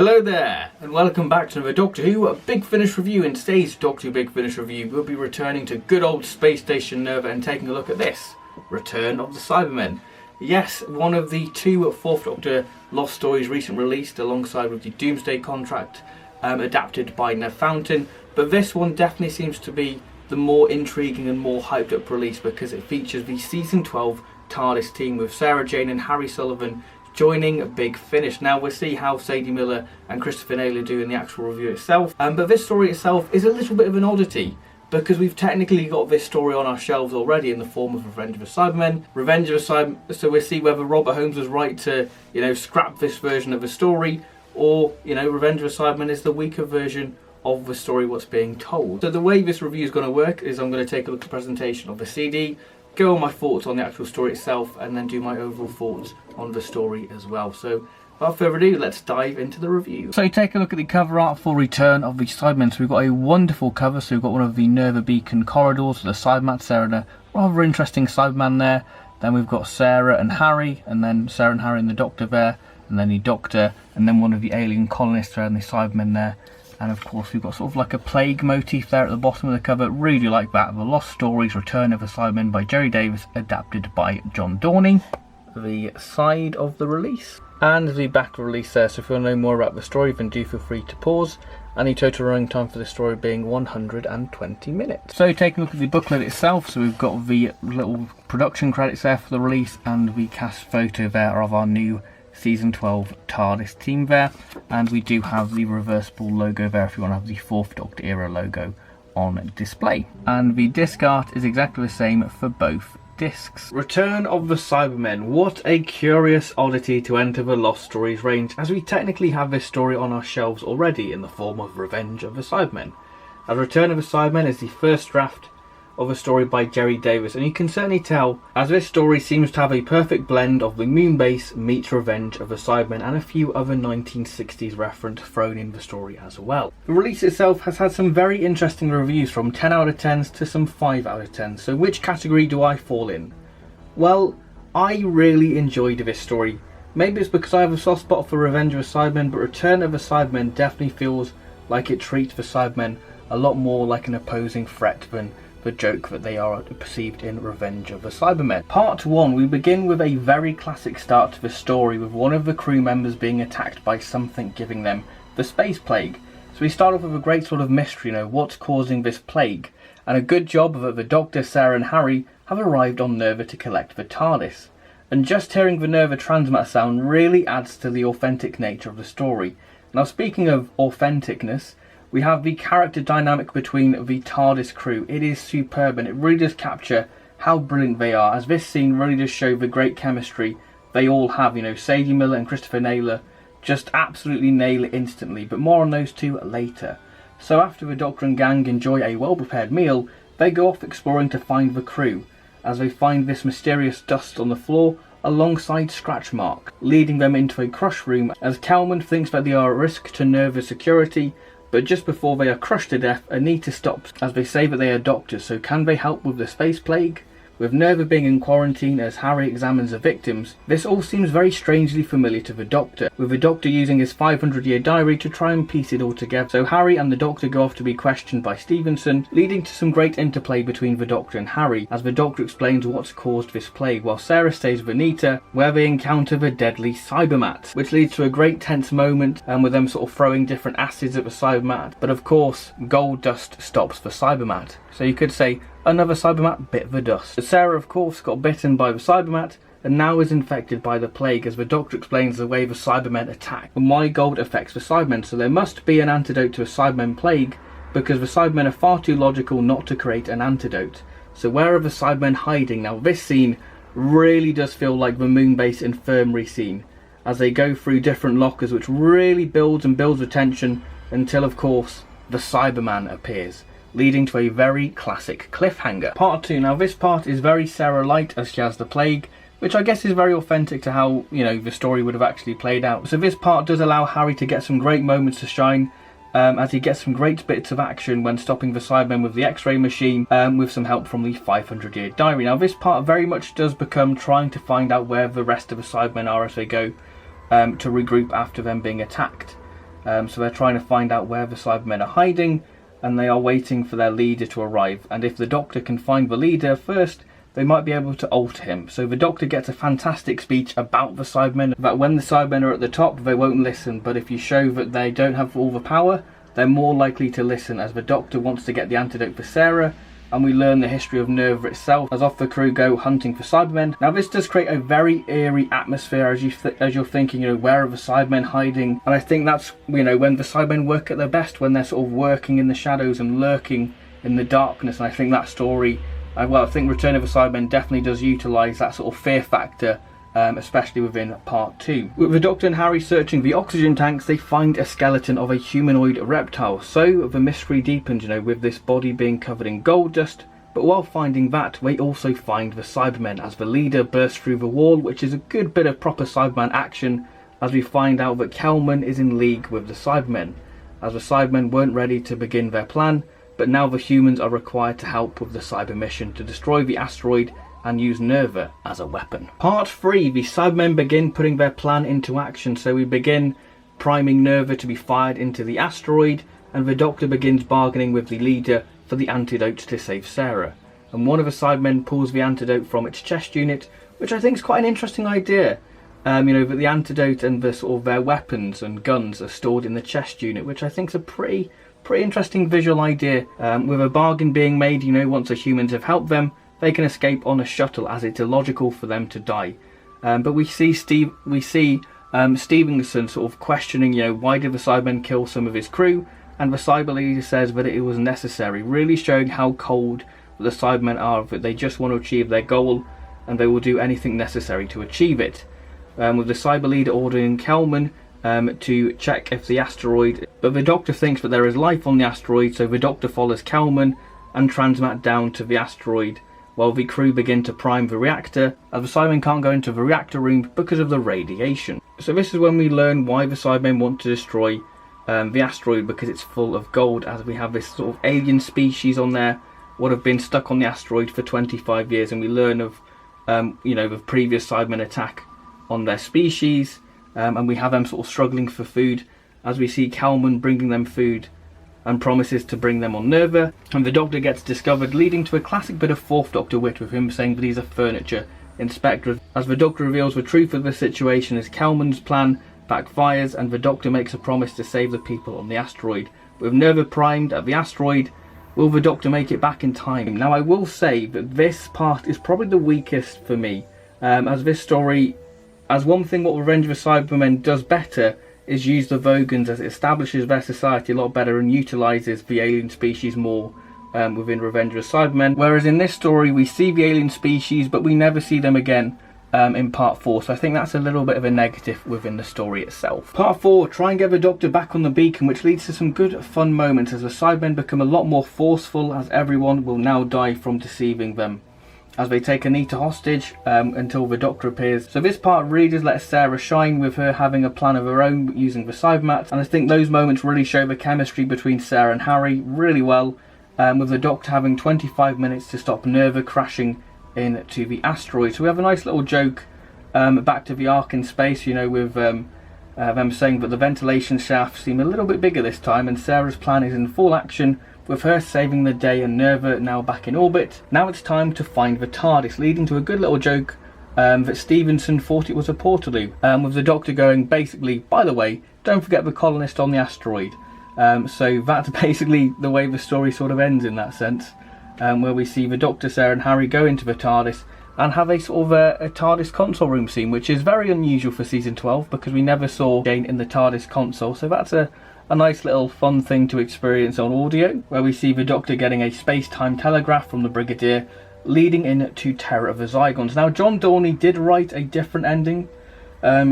Hello there, and welcome back to another Doctor Who Big Finish review. In today's Doctor Who Big Finish review, we'll be returning to good old Space Station Nova and taking a look at this, Return of the Cybermen. Yes, one of the two Fourth Doctor Lost Stories recently released alongside with the Doomsday Contract, adapted by Nev Fountain, but this one definitely seems to be the more intriguing and more hyped up release because it features the Season 12 TARDIS team with Sarah Jane and Harry Sullivan joining Big Finish. Now we'll see how Sadie Miller and Christopher Naylor do in the actual review itself, but this story itself is a little bit of an oddity because we've technically got this story on our shelves already in the form of Revenge of the Cybermen. So we'll see whether Robert Holmes was right to, scrap this version of the story, or, Revenge of the Cybermen is the weaker version of the story what's being told. So the way this review is going to work is I'm going to take a look at the presentation of the CD, go on my thoughts on the actual story itself, and then do my overall thoughts on the story as well. So without further ado, let's dive into the review. So take a look at the cover art for Return of the Cybermen. So we've got a wonderful cover. So we've got one of the Nerva Beacon corridors with the Cybermen, Sarah and a rather interesting Cyberman there. Then we've got Sarah and Harry, and then Sarah and Harry and the Doctor there, and then the Doctor, and then one of the alien colonists there and the Cybermen there. And of course we've got sort of like a plague motif there at the bottom of the cover. Really like that. The Lost Stories, Return of the Cybermen by Jerry Davis, adapted by John Dorney. The side of the release. And the back release there. So if you want to know more about the story, then do feel free to pause. And the total running time for the story being 120 minutes. So taking a look at the booklet itself. So we've got the little production credits there for the release and the cast photo there of our new Season 12 TARDIS team there, and we do have the reversible logo there if you want to have the Fourth Doctor era logo on display. And the disc art is exactly the same for both discs. Return of the Cybermen. What a curious oddity to enter the Lost Stories range, as we technically have this story on our shelves already in the form of Revenge of the Cybermen. As Return of the Cybermen is the first draft of a story by Jerry Davis, and you can certainly tell as this story seems to have a perfect blend of the Moonbase meets Revenge of the Cybermen and a few other 1960s reference thrown in the story as well. The release itself has had some very interesting reviews from 10 out of 10s to some 5 out of 10s, so which category do I fall in? Well, I really enjoyed this story. Maybe it's because I have a soft spot for Revenge of the Cybermen, but Return of the Cybermen definitely feels like it treats the Cybermen a lot more like an opposing threat than the joke that they are perceived in Revenge of the Cybermen. Part 1, we begin with a very classic start to the story with one of the crew members being attacked by something giving them the space plague. So we start off with a great sort of mystery, what's causing this plague, and a good job that the Doctor, Sarah and Harry have arrived on Nerva to collect the TARDIS. And just hearing the Nerva transmitter sound really adds to the authentic nature of the story. Now speaking of authenticness, we have the character dynamic between the TARDIS crew. It is superb and it really does capture how brilliant they are, as this scene really does show the great chemistry they all have. Sadie Miller and Christopher Naylor just absolutely nail it instantly, but more on those two later. So after the Doctor and gang enjoy a well-prepared meal, they go off exploring to find the crew, as they find this mysterious dust on the floor alongside scratch mark, leading them into a crush room as Kelman thinks that they are a risk to Nerva's security. But just before they are crushed to death, Anita stops as they say that they are doctors, so can they help with the space plague? With Nerva being in quarantine as Harry examines the victims, this all seems very strangely familiar to the Doctor, with the Doctor using his 500-year diary to try and piece it all together. So Harry and the Doctor go off to be questioned by Stevenson, leading to some great interplay between the Doctor and Harry, as the Doctor explains what's caused this plague, while Sarah stays with Anita, where they encounter the deadly Cybermat, which leads to a great tense moment, and with them sort of throwing different acids at the Cybermat. But of course, gold dust stops the Cybermat. So you could say, another Cybermat bit the dust. But Sarah of course got bitten by the Cybermat and now is infected by the plague, as the Doctor explains the way the Cybermen attack and why gold affects the Cybermen. So there must be an antidote to a Cybermen plague, because the Cybermen are far too logical not to create an antidote. So where are the Cybermen hiding? Now this scene really does feel like the Moonbase infirmary scene, as they go through different lockers, which really builds and builds the tension until of course the Cyberman appears, leading to a very classic cliffhanger. Part 2. Now this part is very Sarah-light as she has the plague, which I guess is very authentic to how, the story would have actually played out. So this part does allow Harry to get some great moments to shine, as he gets some great bits of action when stopping the Cybermen with the X-ray machine, with some help from the 500-year diary. Now this part very much does become trying to find out where the rest of the Cybermen are as they go to regroup after them being attacked. So they're trying to find out where the Cybermen are hiding, and they are waiting for their leader to arrive. And if the Doctor can find the leader first, they might be able to alter him. So the Doctor gets a fantastic speech about the Cybermen, that when the Cybermen are at the top, they won't listen, but if you show that they don't have all the power, they're more likely to listen, as the Doctor wants to get the antidote for Sarah, and we learn the history of Nerva itself as off the crew go hunting for Cybermen. Now this does create a very eerie atmosphere as you're thinking, where are the Cybermen hiding? And I think that's, when the Cybermen work at their best, when they're sort of working in the shadows and lurking in the darkness. And I think that story, I think Return of the Cybermen definitely does utilise that sort of fear factor, especially within part 2. With the Doctor and Harry searching the oxygen tanks, they find a skeleton of a humanoid reptile. So the mystery deepens, with this body being covered in gold dust. But while finding that, they also find the Cybermen as the leader bursts through the wall, which is a good bit of proper Cyberman action, as we find out that Kelman is in league with the Cybermen, as the Cybermen weren't ready to begin their plan, but now the humans are required to help with the Cyber mission to destroy the asteroid and use Nerva as a weapon. Part 3, the Cybermen begin putting their plan into action. So we begin priming Nerva to be fired into the asteroid, and the Doctor begins bargaining with the leader for the antidote to save Sarah. And one of the Cybermen pulls the antidote from its chest unit, which I think is quite an interesting idea. That the antidote and the sort of their weapons and guns are stored in the chest unit, which I think is a pretty interesting visual idea. With a bargain being made, once the humans have helped them, they can escape on a shuttle, as it's illogical for them to die. But we see Stevenson sort of questioning, why did the Cybermen kill some of his crew? And the Cyber leader says that it was necessary, really showing how cold the Cybermen are, that they just want to achieve their goal and they will do anything necessary to achieve it. With the Cyber leader ordering Kelman to check if the asteroid, but the Doctor thinks that there is life on the asteroid, so the Doctor follows Kelman and transmat down to the asteroid, while the crew begin to prime the reactor, as the Cybermen can't go into the reactor room because of the radiation. So this is when we learn why the Cybermen want to destroy the asteroid, because it's full of gold, as we have this sort of alien species on there, what have been stuck on the asteroid for 25 years, and we learn of the previous Cybermen attack on their species, and we have them sort of struggling for food, as we see Kelman bringing them food and promises to bring them on Nerva, and the Doctor gets discovered, leading to a classic bit of Fourth Doctor wit with him saying that he's a furniture inspector, as the Doctor reveals the truth of the situation as Kelman's plan backfires and the Doctor makes a promise to save the people on the asteroid. With Nerva primed at the asteroid, will the Doctor make it back in time? Now I will say that this part is probably the weakest for me, as this story, as one thing what Revenge of the Cybermen does better is use the Vogons, as it establishes their society a lot better and utilises the alien species more within Revenge of the Cybermen. Whereas in this story we see the alien species but we never see them again in part 4, so I think that's a little bit of a negative within the story itself. Part 4, try and get the Doctor back on the beacon, which leads to some good fun moments as the Cybermen become a lot more forceful, as everyone will now die from deceiving them, as they take Anita hostage until the Doctor appears. So this part really does let Sarah shine, with her having a plan of her own using the Cybermats, and I think those moments really show the chemistry between Sarah and Harry really well, with the Doctor having 25 minutes to stop Nerva crashing into the asteroid. So we have a nice little joke back to the Ark in space, with them saying that the ventilation shafts seem a little bit bigger this time, and Sarah's plan is in full action, with her saving the day and Nerva now back in orbit. Now it's time to find the TARDIS, leading to a good little joke that Stevenson thought it was a Portaloo, with the Doctor going, basically, by the way, don't forget the colonist on the asteroid. So that's basically the way the story sort of ends in that sense, where we see the Doctor, Sarah and Harry go into the TARDIS and have a sort of a TARDIS console room scene, which is very unusual for season 12 because we never saw Jane in the TARDIS console, so that's a nice little fun thing to experience on audio, where we see the Doctor getting a space-time telegraph from the Brigadier, leading into Terror of the Zygons. Now John Dorney did write a different ending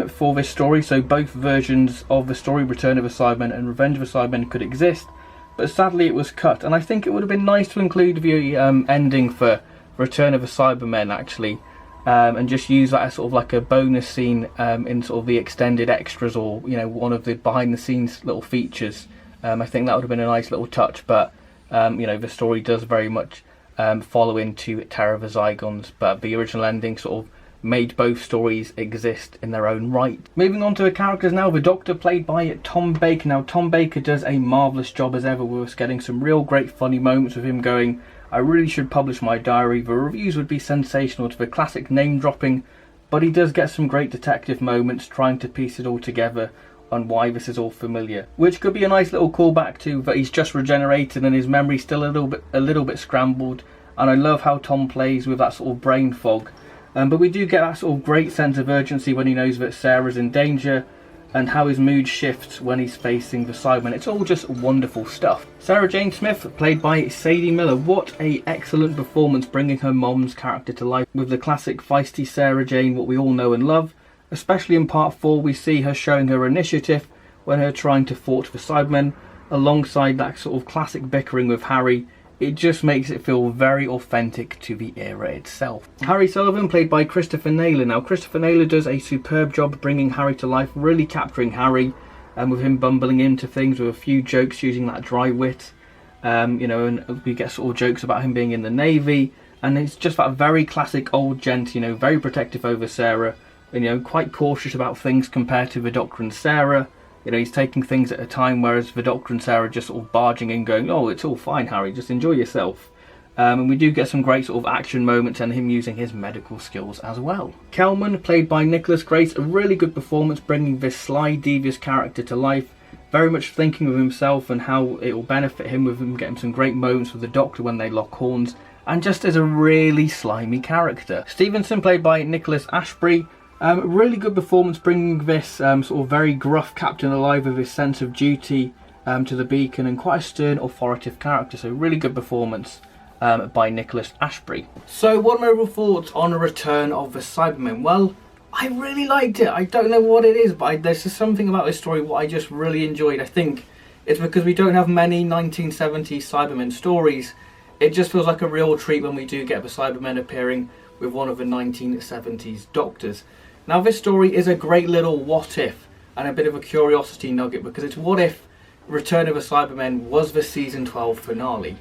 for this story, so both versions of the story, Return of the Cybermen and Revenge of the Cybermen, could exist, but sadly it was cut, and I think it would have been nice to include the ending for Return of the Cybermen actually, and just use that as sort of like a bonus scene in sort of the extended extras, or one of the behind the scenes little features. I think that would have been a nice little touch, but the story does very much follow into Terror of the Zygons, but the original ending sort of made both stories exist in their own right. Moving on to the characters now, the Doctor played by Tom Baker. Now Tom Baker does a marvellous job as ever with us, getting some real great funny moments with him going, I really should publish my diary, the reviews would be sensational, to the classic name dropping, but he does get some great detective moments trying to piece it all together on why this is all familiar, which could be a nice little callback to that he's just regenerated and his memory's still a little bit scrambled. And I love how Tom plays with that sort of brain fog. But we do get that sort of great sense of urgency when he knows that Sarah's in danger, and how his mood shifts when he's facing the Cybermen. It's all just wonderful stuff. Sarah Jane Smith, played by Sadie Miller. What a excellent performance, bringing her mom's character to life with the classic feisty Sarah Jane, what we all know and love. Especially in part 4, we see her showing her initiative when her trying to thwart the Cybermen, alongside that sort of classic bickering with Harry. It just makes it feel very authentic to the era itself. Harry Sullivan, played by Christopher Naylor. Now Christopher Naylor does a superb job bringing Harry to life, really capturing Harry, and with him bumbling into things with a few jokes using that dry wit. And we get sort of jokes about him being in the Navy, and it's just that very classic old gent, very protective over Sarah, and quite cautious about things compared to the Doctor and Sarah. He's taking things at a time, whereas the Doctor and Sarah are just sort of barging in going, oh, it's all fine, Harry, just enjoy yourself. And we do get some great sort of action moments and him using his medical skills as well. Kelman, played by Nicholas Grace, a really good performance, bringing this sly, devious character to life. Very much thinking of himself and how it will benefit him, with him getting some great moments with the Doctor when they lock horns, and just as a really slimy character. Stevenson, played by Nicholas Ashbury. Really good performance, bringing this sort of very gruff captain alive with his sense of duty to the Beacon, and quite a stern, authoritative character. So really good performance by Nicholas Ashbury. So what are my overall thoughts on the return of the Cybermen? Well, I really liked it. I don't know what it is, but there's just something about this story what I just really enjoyed. I think it's because we don't have many 1970s Cybermen stories. It just feels like a real treat when we do get the Cybermen appearing with one of the 1970s Doctors. Now this story is a great little what if and a bit of a curiosity nugget, because it's what if Return of the Cybermen was the season 12 finale.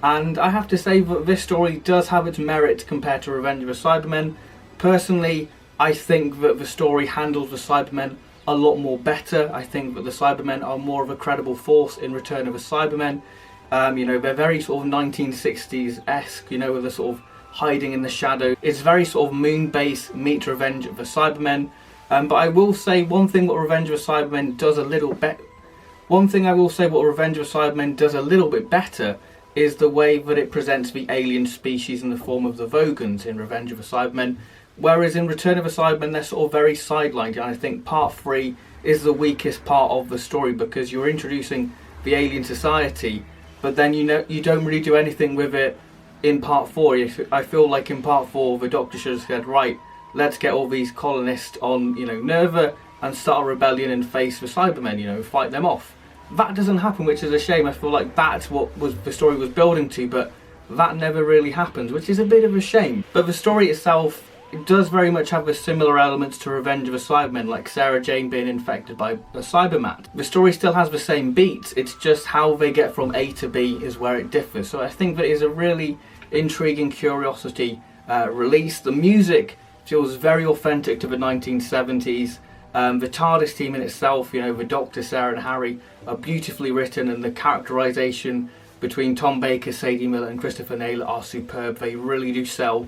And I have to say that this story does have its merit compared to Revenge of the Cybermen. Personally, I think that the story handles the Cybermen a lot more better. I think that the Cybermen are more of a credible force in Return of the Cybermen. They're very sort of 1960s-esque, with a sort of hiding in the shadow. It's very sort of Moonbase meets Revenge of the Cybermen. But I will say one thing what Revenge of the Cybermen does a little bit. One thing I will say what Revenge of the Cybermen does a little bit better is the way that it presents the alien species in the form of the Vogons in Revenge of the Cybermen. Whereas in Return of the Cybermen, they're sort of very sidelined, and I think part 3 is the weakest part of the story, because you're introducing the alien society, but then you don't really do anything with it in part 4. I feel like in part 4 the Doctor should have said, right, let's get all these colonists on Nerva and start a rebellion and face the Cybermen, fight them off. That doesn't happen, which is a shame. I feel like that's what the story was building to, but that never really happens, which is a bit of a shame. But the story itself, it does very much have the similar elements to Revenge of the Cybermen, like Sarah Jane being infected by a Cyberman. The story still has the same beats, it's just how they get from A to B is where it differs. So I think that is a really intriguing curiosity release. The music feels very authentic to the 1970s. The TARDIS team in itself, the Doctor, Sarah and Harry, are beautifully written, and the characterisation between Tom Baker, Sadie Miller and Christopher Naylor are superb. They really do sell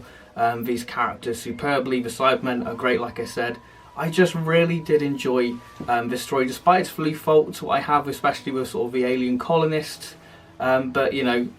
these characters superbly. The Cybermen are great, like I said. I just really did enjoy this story, despite its few faults what I have, especially with sort of the alien colonists. But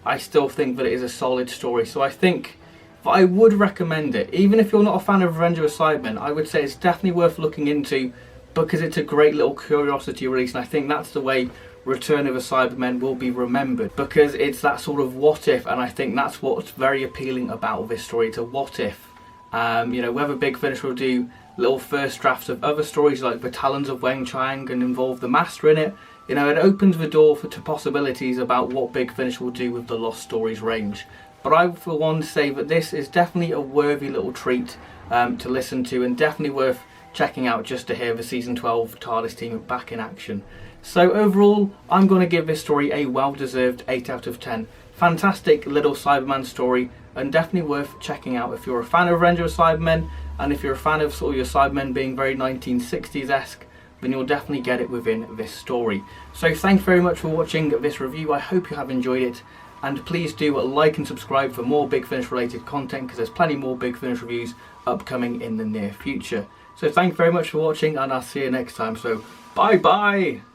I still think that it is a solid story. So I think that I would recommend it. Even if you're not a fan of Revenge of the Cybermen, I would say it's definitely worth looking into, because it's a great little curiosity release, and I think that's the way Return of the Cybermen will be remembered, because it's that sort of what if, and I think that's what's very appealing about this story. It's a what if. Whether Big Finish will do little first drafts of other stories like the Talons of Weng Chiang and involve the Master in it, it opens the door to possibilities about what Big Finish will do with the Lost Stories range. But I, for one, say that this is definitely a worthy little treat to listen to, and definitely worth checking out just to hear the Season 12 TARDIS team back in action. So overall, I'm going to give this story a well-deserved 8 out of 10. Fantastic little Cyberman story, and definitely worth checking out if you're a fan of Revenge of the Cybermen, and if you're a fan of sort of your Cybermen being very 1960s-esque, then you'll definitely get it within this story. So thank you very much for watching this review. I hope you have enjoyed it, and please do like and subscribe for more Big Finish related content, because there's plenty more Big Finish reviews upcoming in the near future. So thank you very much for watching, and I'll see you next time. So bye bye!